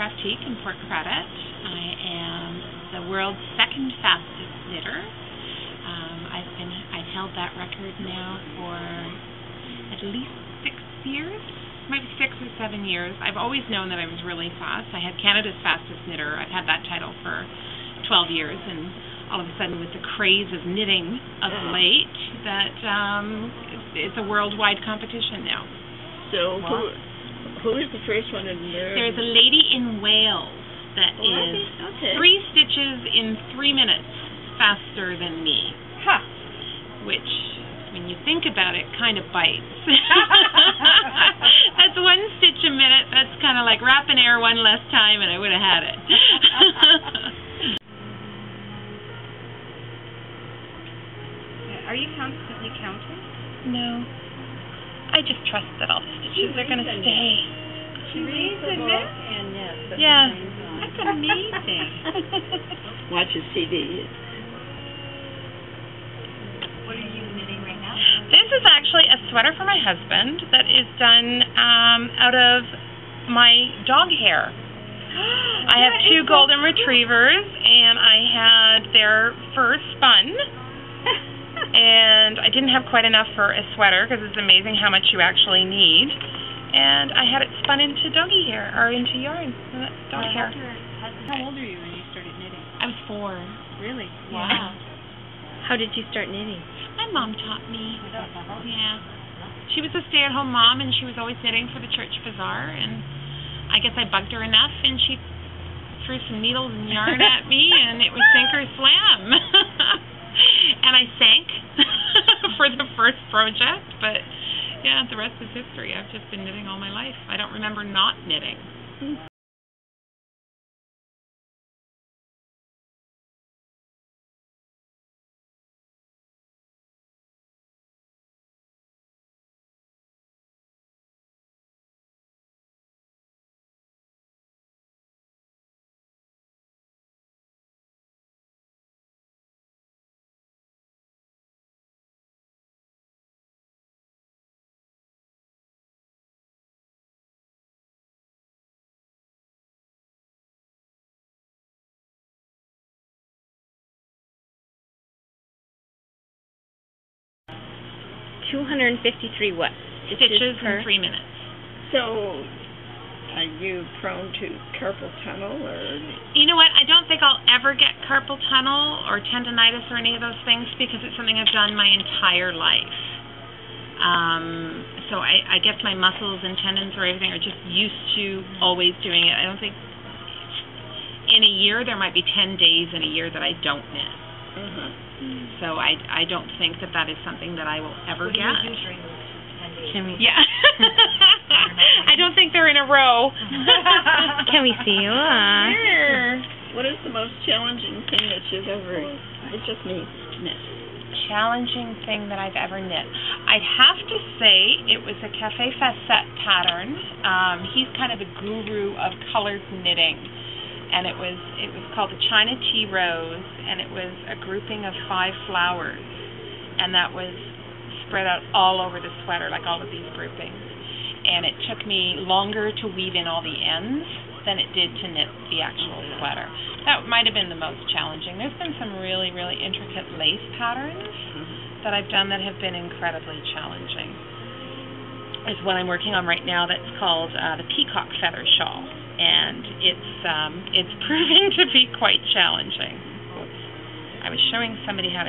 Craftique in Port Credit. I am the world's second fastest knitter. I've held that record now for at least 6 years, maybe 6 or 7 years. I've always known that I was really fast. I had Canada's fastest knitter. I've had that title for 12 years, and all of a sudden with the craze of knitting of late, that it's a worldwide competition now. So who is the first one in there? There's a lady in Wales that is 3 stitches in 3 minutes faster than me. Huh. Which, when you think about it, kind of bites. That's 1 stitch a minute. That's kind of like wrapping air one less time, and I would have had it. Are you constantly counting? No. I just trust that all the stitches are going to stay. She reads a book and knits. Yeah. That's amazing. Watches TV. What are you knitting right now? This is actually a sweater for my husband that is done out of my dog hair. I have 2 golden retrievers, and I had their fur spun. And I didn't have quite enough for a sweater because it's amazing how much you actually need. And I had it spun into doggy hair, or into yarn, dog hair. How old are you when you started knitting? I was 4. Really? Wow. How did you start knitting? My mom taught me. Yeah. She was a stay-at-home mom, and she was always knitting for the church bazaar. And I guess I bugged her enough, and she threw some needles and yarn at me, and it was sink or swim. And I sank for the first project, but yeah, the rest is history. I've just been knitting all my life. I don't remember not knitting. $253 what? Stitches in 3 minutes. So, are you prone to carpal tunnel, or? You know what? I don't think I'll ever get carpal tunnel or tendonitis or any of those things because it's something I've done my entire life. So I guess my muscles and tendons or everything are just used to always doing it. I don't think in a year there might be 10 days in a year that I don't knit. So I don't think that is something that I will ever get. What do you do during those 10 days? Can we? Yeah. I don't think they're in a row. Can we see you? Sure. What is the most challenging thing that you've ever, it's just me, knit? Challenging thing that I've ever knit. I'd have to say it was a Café Facette pattern. He's kind of a guru of colored knitting. And it was called the China Tea Rose, and it was a grouping of 5 flowers, and that was spread out all over the sweater, like all of these groupings. And it took me longer to weave in all the ends than it did to knit the actual sweater. That might have been the most challenging. There's been some really, really intricate lace patterns that I've done that have been incredibly challenging. There's one I'm working on right now that's called the Peacock Feather Shawl. And it's proving to be quite challenging. I was showing somebody how to